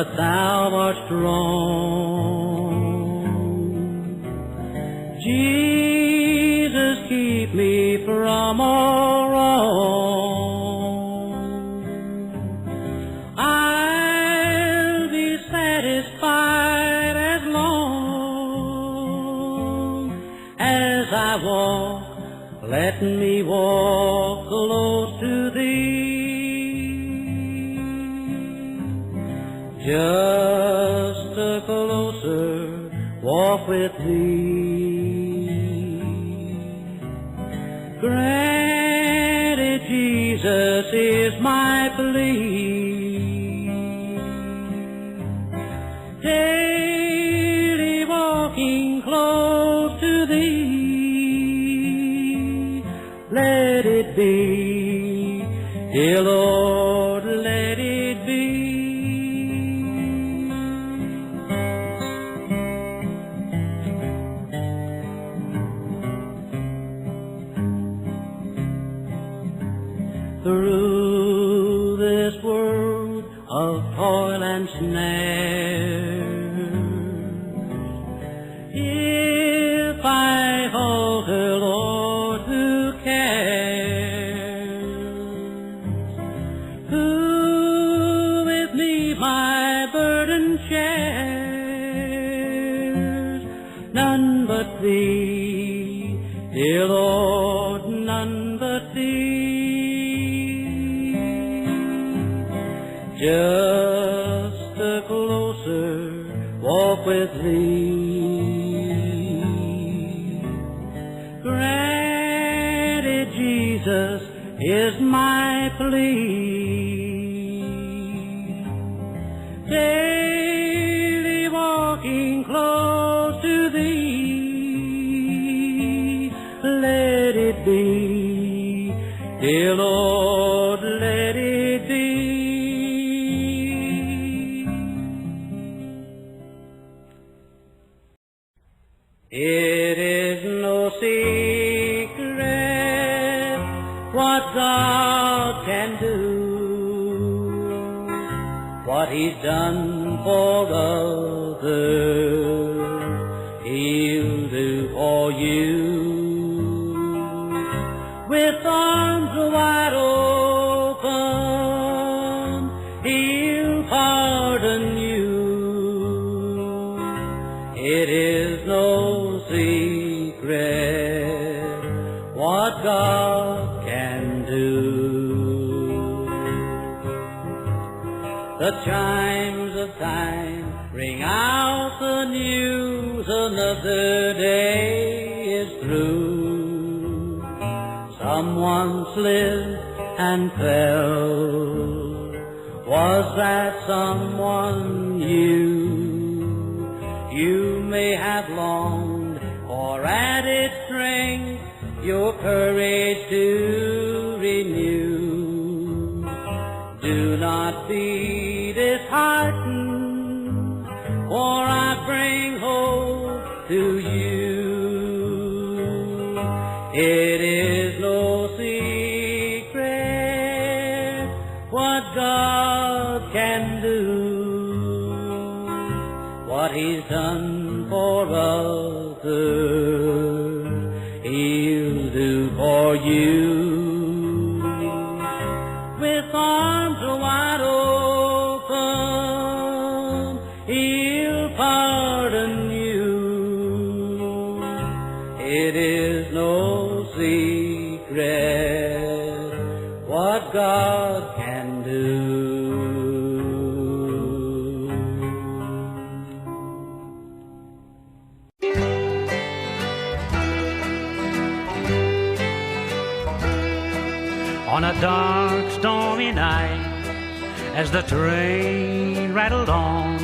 but thou art strong. Jesus, keep me from all wrong. I'll be satisfied as long as I walk. Let me walk close to thee. Just a closer walk with thee. Granted, Jesus is my plea. Daily walking close to thee. Let it be, dear Lord, let it be. Through this world of toil and snare, if I falter, Lord, who cares? Who with me my burden shares? None but thee, dear Lord, none but thee. Just a closer walk with thee. Granted, Jesus is my plea. Daily walking close to thee. Let it be, dear Lord, let it be. It is no secret what God can do, what He's done for others, He'll do for you. With arms wide open, He'll pardon you. It is no secret what God can do. The chimes of time ring out the news, another day is through. Someone slipped and fell. Was that someone you? You may have longed for added strength, your courage to renew. Do not be disheartened, for I bring hope to you. It is no secret what God can do. What He's done for others, He'll do for you. With arms wide open, He'll pardon you. It is no secret what God can do. On a dark, stormy night, as the train rattled on,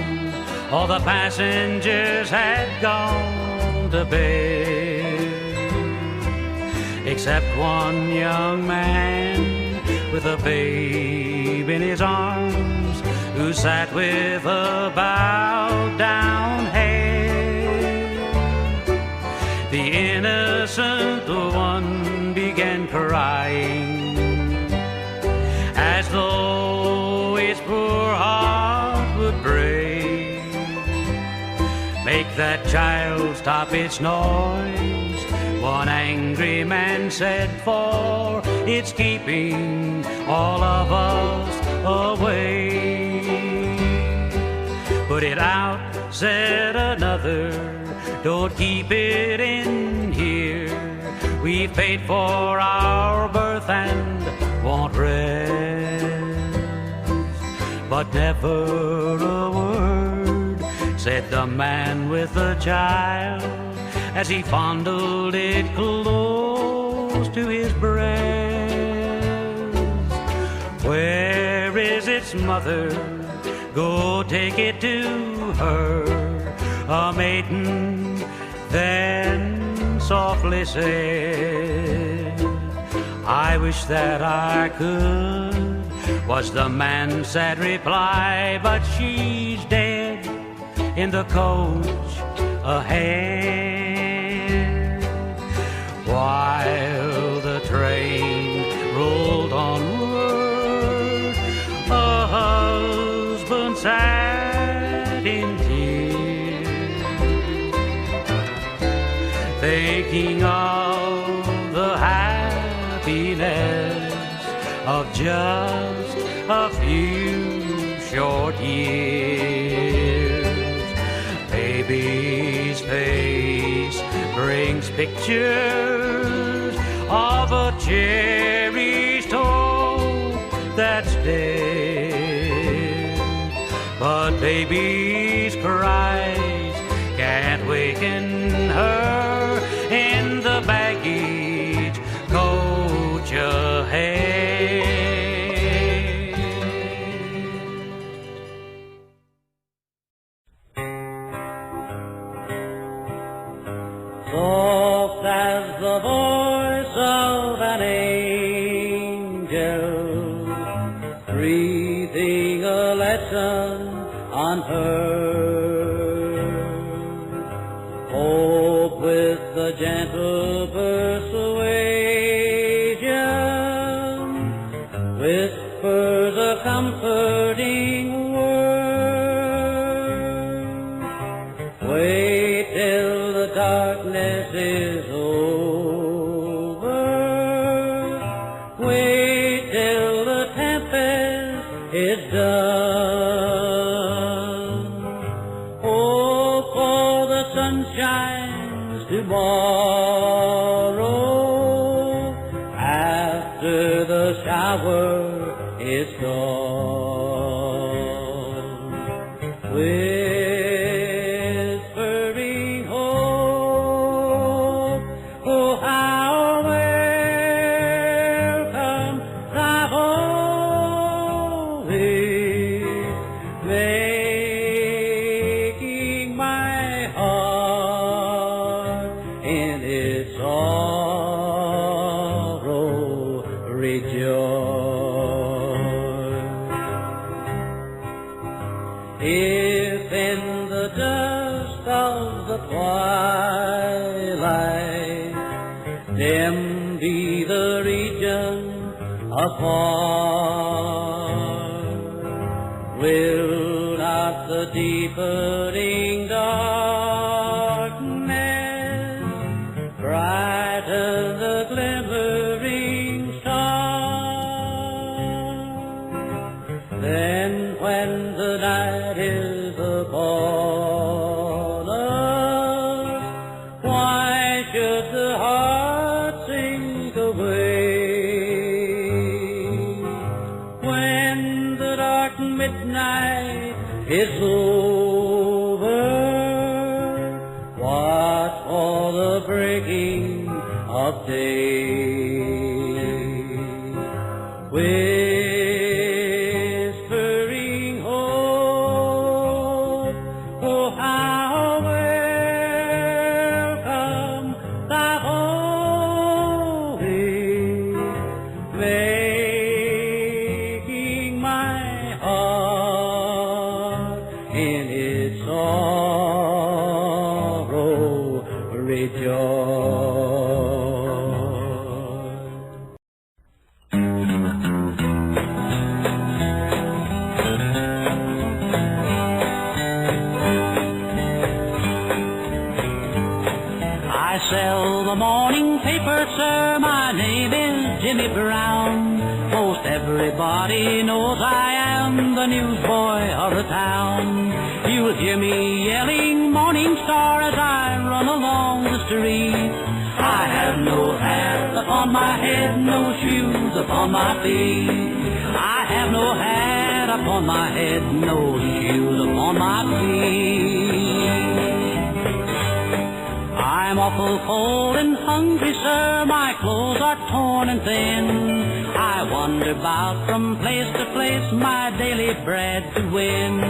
all the passengers had gone to bed, except one young man with a babe in his arms, who sat with a bowed down head. The innocent one began crying, as though his poor heart would break. make that child stop its noise. One angry man said, for it's keeping all of us away. Put it out, said another, don't keep it in here. We've paid for our birth and want rest. But never a word said the man with the child as he fondled it close to his breast. Where is its mother? Go take it to her. A maiden then softly said, I wish that I could, was the man's sad reply, but she's dead in the coach ahead. While the train rolled onward, a husband sat in tears, thinking of the happiness of just a few short years. Baby's face brings pictures of a cherished hope that's dead, but baby's cries can't waken her in the baggage coach ahead. Soft as the voice of an angel, breathing a lesson on her. Hope with the gentle persuasion whispers a comforting word. Wait till the darkness is over. Wait till the tempest is done. Hope for the sun shines tomorrow after the shower is gone. Whispering hope, oh how welcome thy home is, making my heart in its sorrow rejoice. If in the dust of the twilight dim be the region apart, will not the deepening darkness brighten the glimmering star? Then when the night is upon us, why should the heart sink away? When the dark midnight is over, watch for the breaking of day. Whispering hope, oh how welcome thy home is, making my heart in its sorrow rejoice. the morning paper, sir. My name is Jimmy Brown. Most everybody knows I am the newsboy of the town. You'll hear me yelling Morning Star as I run along the street. I have no hat upon my head, no shoes upon my feet. I have no hat upon my head, no shoes upon my feet. I'm awful cold and hungry, sir. My clothes are torn and thin. I wander about from place to place, my daily bread to win.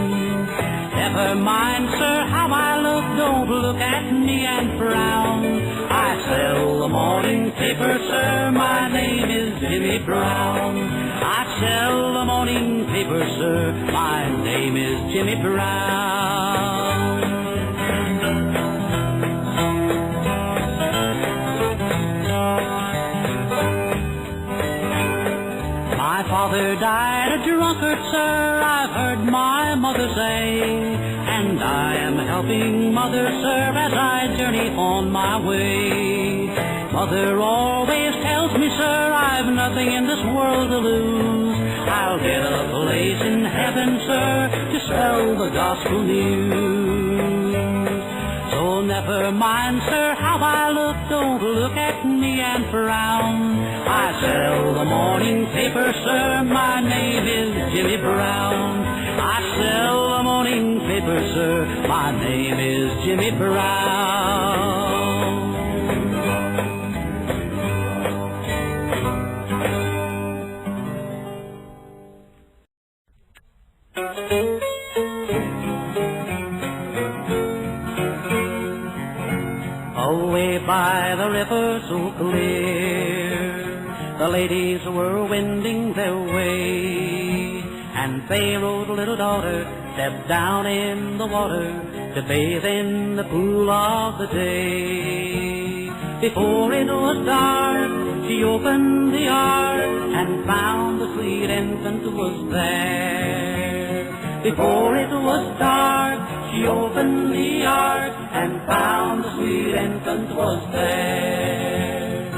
Never mind, sir, how I look. Don't look at me and frown. I sell the morning paper, sir. My name is Jimmy Brown. I sell the morning paper, sir. My name is Jimmy Brown. My father died a drunkard, sir, I've heard my mother say, and I am helping mother, sir, as I journey on my way. Mother always tells me, sir, I've nothing in this world to lose. I'll get a place in heaven, sir, to spell the gospel news. So never mind, sir, how I look. Don't look at me and frown. I sell the morning paper, sir. My name is Jimmy Brown. I sell the morning paper, sir. My name is Jimmy Brown. Away by the river so clear, the ladies were wending their way, and Pharaoh's little daughter stepped down in the water to bathe in the pool of the day. Before it was dark, she opened the ark and found the sweet infant was there. Before it was dark, she opened the ark and found the sweet infant was there.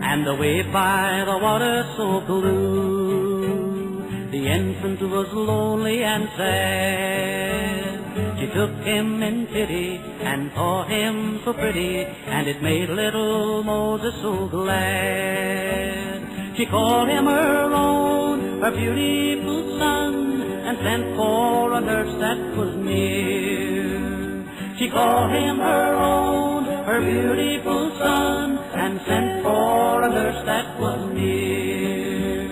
And away by the water so blue, the infant was lonely and sad. She took him in pity and taught him so pretty, and it made little Moses so glad. She called him her own, her beautiful son, and sent for a nurse that was near. She called him her own, her beautiful son, and sent for a nurse that was near.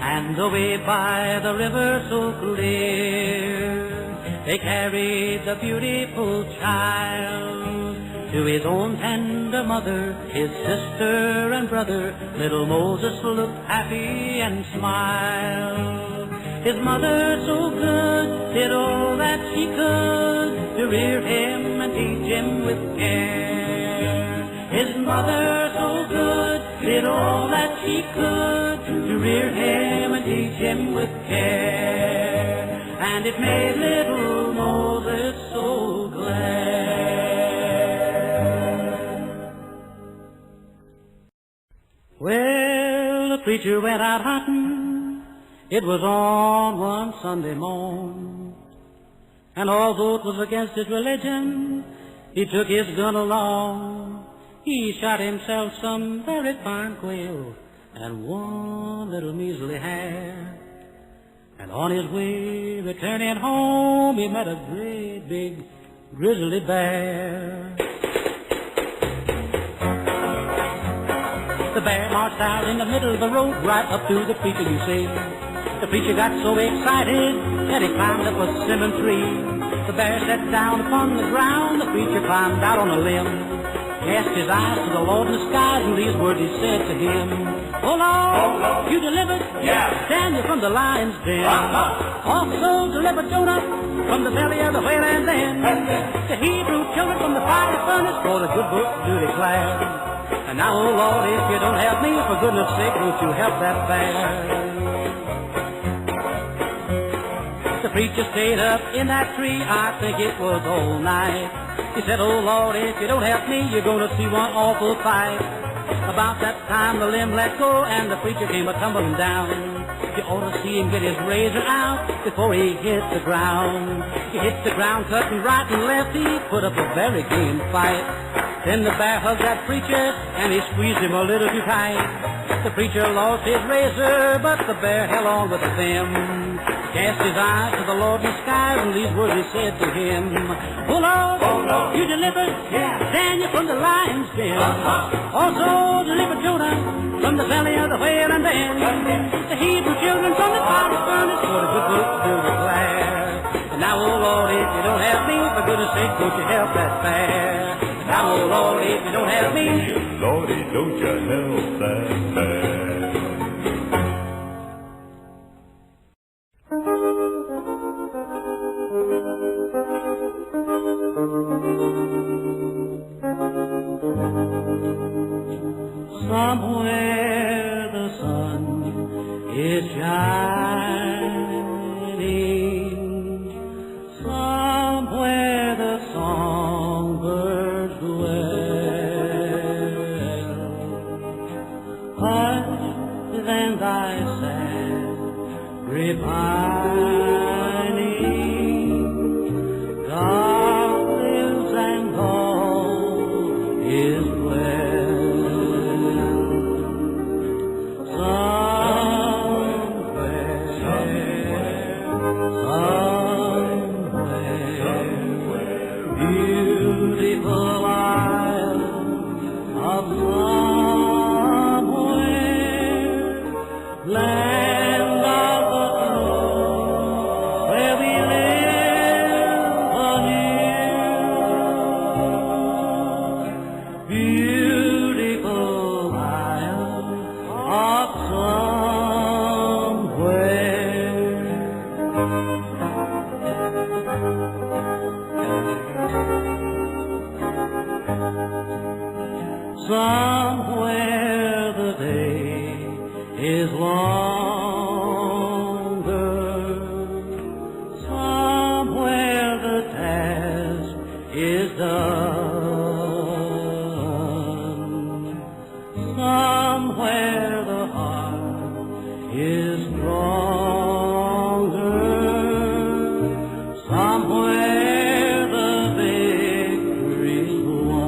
And away by the river so clear, they carried the beautiful child to his own tender mother, his sister and brother. Little Moses looked happy and smiled. His mother so good did all that she could to rear him and teach him with care. His mother so good did all that she could to rear him and teach him with care. And it made little Moses so glad. Well, the preacher went out hunting. It was on one Sunday morn, and although it was against his religion, he took his gun along. He shot himself some very fine quail and one little measly hare. And on his way returning home, he met a great big grizzly bear. The bear marched out in the middle of the road right up to the preacher, you see. The preacher got so excited that he climbed up a cinnamon tree. The bear sat down upon the ground, the preacher climbed out on a limb. Cast his eyes to the Lord in the skies, and these words he said to him. Oh Lord, you delivered Daniel from the lion's den. Also delivered Jonah from the belly of the whale, and then the Hebrew children from the fiery furnace for the good book to declare. And now, oh Lord, if you don't help me, for goodness sake, don't you help that bear. The preacher stayed up in that tree, I think it was all night. He said, oh Lord, if you don't help me, you're gonna see one awful fight. About that time the limb let go and the preacher came a-tumbling down. You ought to see him get his razor out before he hit the ground. He hit the ground cutting right and left, he put up a very game fight. Then the bear hugged that preacher and he squeezed him a little too tight. The preacher lost his razor, but the bear held on with him. Cast his eyes to the Lord in the skies, and these words he said to him. Oh Lord, you delivered Daniel from the lion's den. Also delivered Jonah from the belly of the whale, and then the Hebrew children from the fiery furnace. What a good book to declare. And now, oh Lord, if you don't help me, for goodness sake, don't you help that bear. Now, oh Lord, if you don't help me, Lordy, don't you help that bear. Somewhere the sun is shining, somewhere the songbirds dwell. Hush then thy sad repining, God lives and all is well. Somewhere the day is longer, somewhere the task is done, somewhere the heart is stronger, somewhere the victory's won.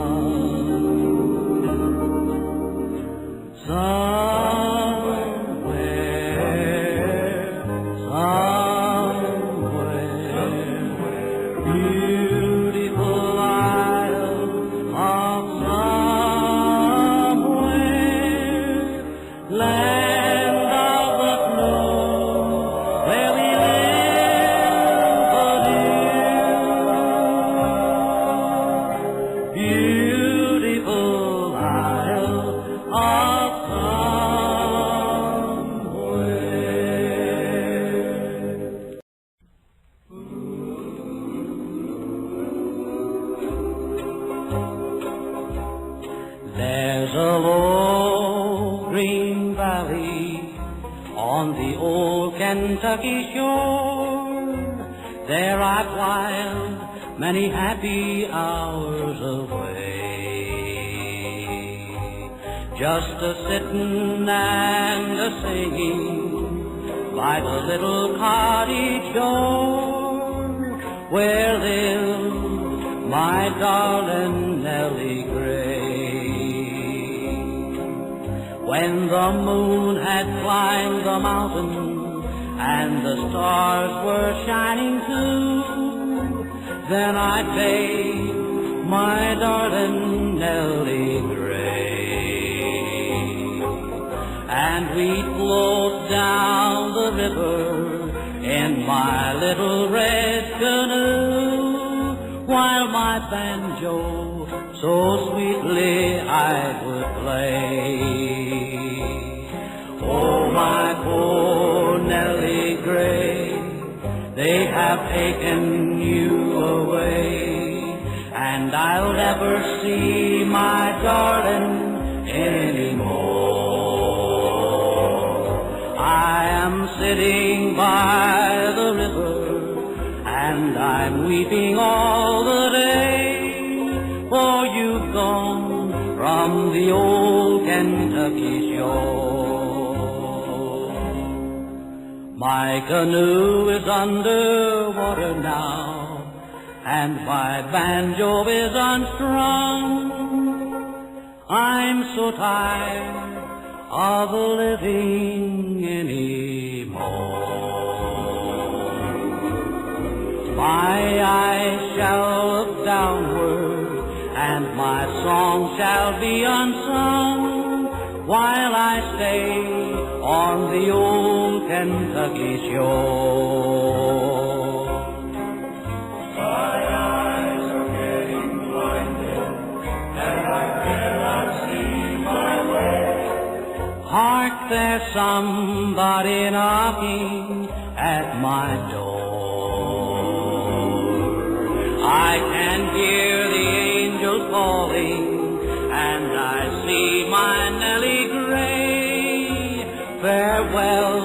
There's a low green valley on the old Kentucky shore. There I whiled many happy hours away, just a-sittin' and a-singing by the little cottage door where lived my darling Nelly Gray. When the moon had climbed the mountain and the stars were shining too, then I bade my darling Nelly Gray, and we'd float down the river in my little red canoe, while my banjo so sweetly I would play. Oh, my poor Nelly Gray, they have taken you away, and I'll never see my darling anymore. I am sitting by the river and I'm weeping all the day, for you've gone from the old Kentucky shore. My canoe is underwater now, and my banjo is unstrung. I'm so tired of living anymore. My eyes shall look downward, and my song shall be unsung, while I stay on the old Kentucky shore. My eyes are getting blinded, and I cannot see my way. Hark, there's somebody knocking at my door. I can hear the angels calling, and I see my Nelly gray. Farewell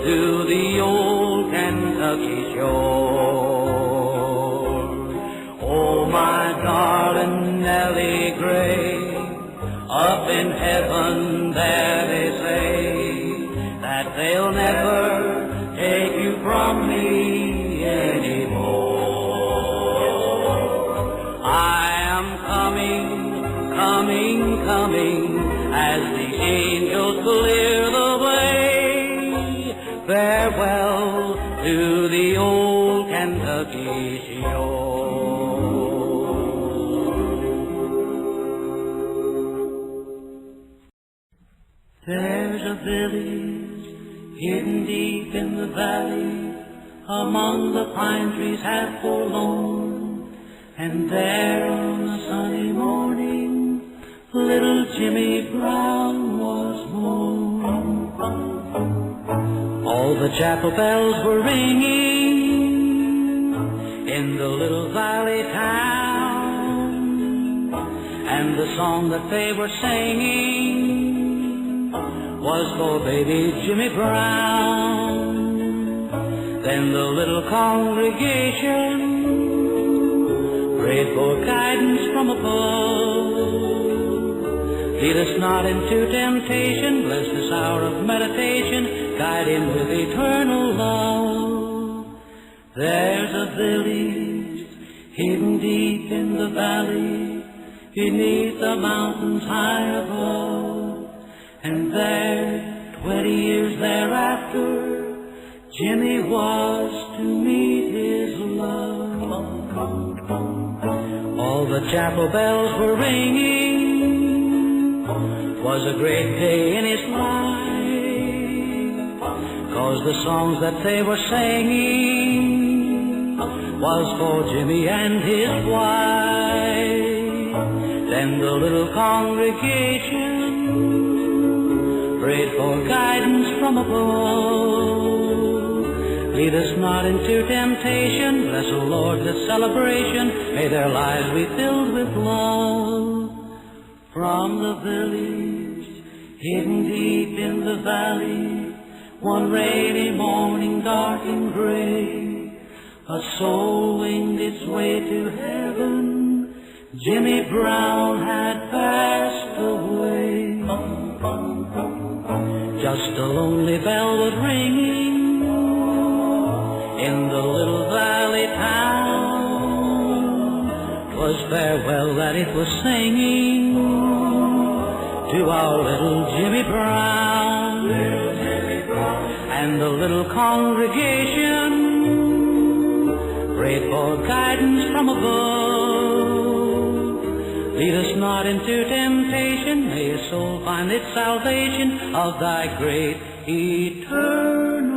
to the old Kentucky shore. Oh, my darling Nelly gray, up in heaven there they say that they'll never take you from me anymore. I am coming, coming, coming, as the angels clear the way. Farewell to the old Kentucky shore. There's a village hidden deep in the valley, among the pine trees half forlorn. And there on a sunny morning, little Jimmy Brown was born. All the chapel bells were ringing in the little valley town, and the song that they were singing was for baby Jimmy Brown. Then the little congregation prayed for guidance from above. Lead us not into temptation, bless this hour of meditation, guide him with eternal love. There's a village hidden deep in the valley, beneath the mountains high above. And there, 20 years thereafter, Jimmy was to meet his love. All the chapel bells were ringing, 'twas a great day in his life, 'cause the songs that they were singing was for Jimmy and his wife. Then the little congregation prayed for guidance from above. Lead us not into temptation, bless, O Lord, this celebration. May their lives be filled with love. From the village, hidden deep in the valley, one rainy morning, dark and gray, a soul winged its way to heaven. Jimmy Brown had passed away. Just a lonely bell was ringing in the little valley town. 'Twas farewell that it was singing to our little Jimmy Brown. And the little congregation prayed for guidance from above. Lead us not into temptation, may your soul find its salvation of thy great eternal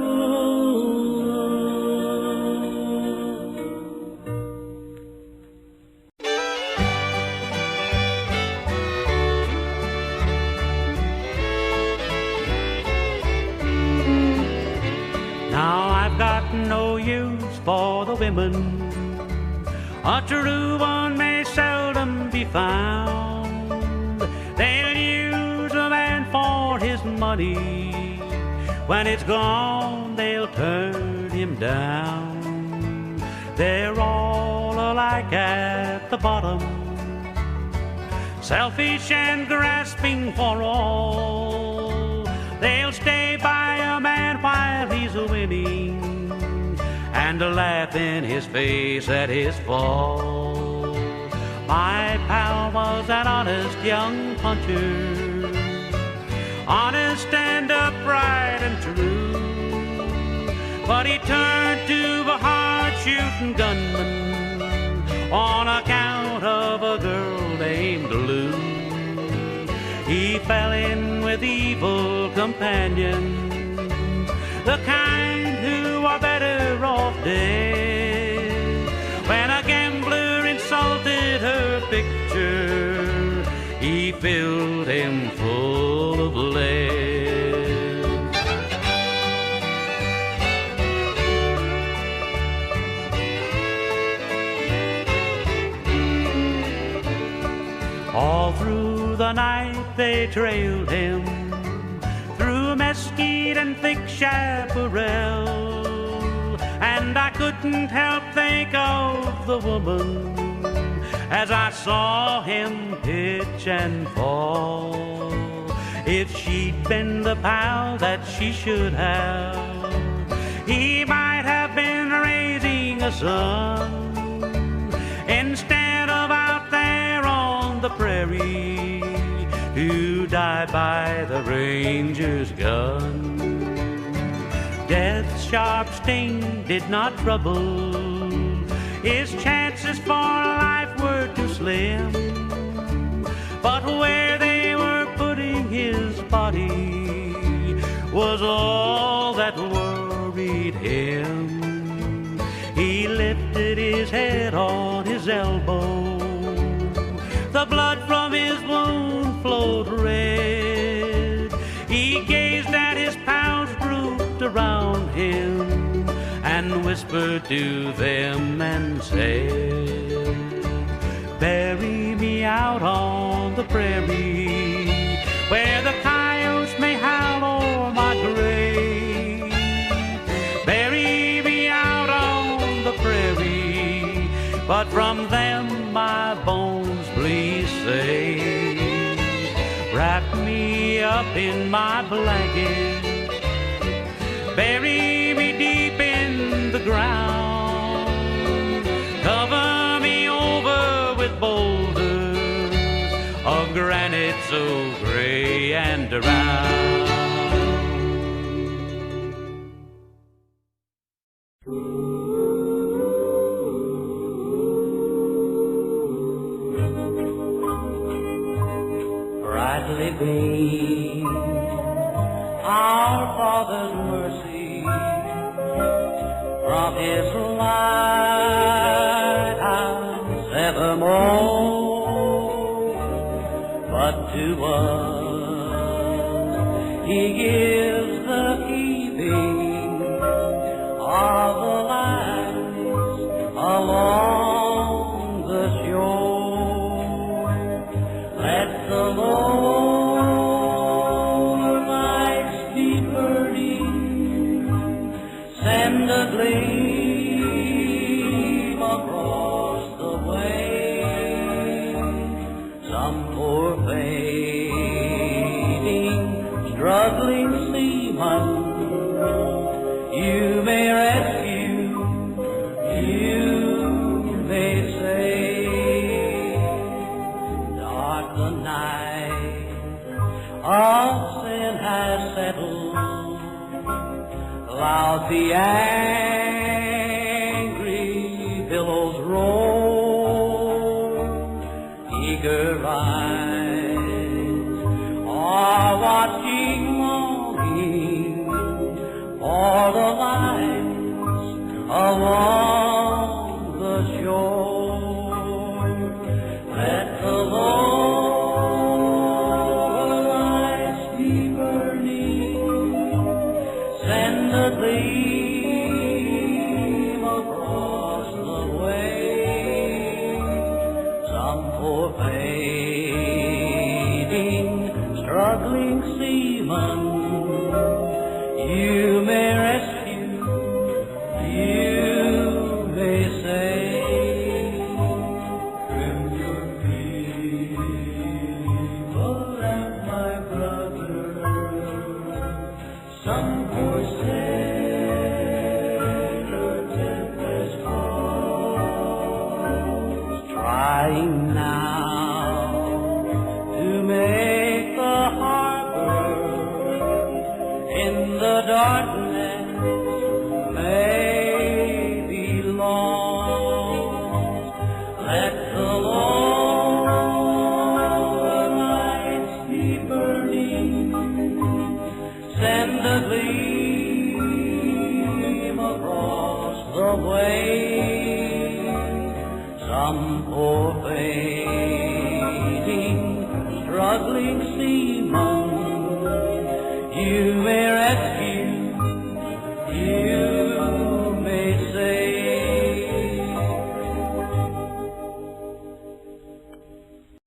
Now I've got no use for the women, a true one may seldom be found. They'll use a man for his money, when it's gone they'll turn him down. They're all alike at the bottom, selfish and grasping for all. They'll stay by a man while he's winning and laugh in his face at his fall. My pal was an honest young puncher, honest and upright and true, but he turned to a hard-shooting gunman on account of a girl named Lou. He fell in with evil companions, the kind who are better off dead. When a gambler insulted her picture, he filled him full of lead. All through the night they trailed him, through mesquite and thick chaparral, and I couldn't help think of the woman as I saw him pitch and fall. If she'd been the pal that she should have, he might have been raising a son instead of out there on the prairie to die by the ranger's gun. Death's sharp sting did not trouble, his chances for life were too slim, but where they were putting his body was all that worried him. He lifted his head on his elbow, the blood from his wound flowed red. He gazed at his pals grouped around him and whispered to them and said, bury me out on the prairie where the coyotes may howl o'er my grave. Bury me out on the prairie, but from them my bones please save. Wrap me up in my blanket, bury me deep in the ground, cover me over with boulders of granite so gray and round. Brightly beam our Father's mercy from his lighthouse evermore, but to us he gives the keeping of the lights along the shore. Let the Lord lights be burning, send a gleam across the way. Some poor fading, struggling seaman you may rescue, you may save. Dark the night of sin has settled, loud the angry billows roar. Eager eyes are watching, longing for the lights along the shore. Let the Lord lights be burning, send a gleam across the way. Some poor fading, struggling seaman you may rescue, you may save. away. Some poor fading, struggling seaman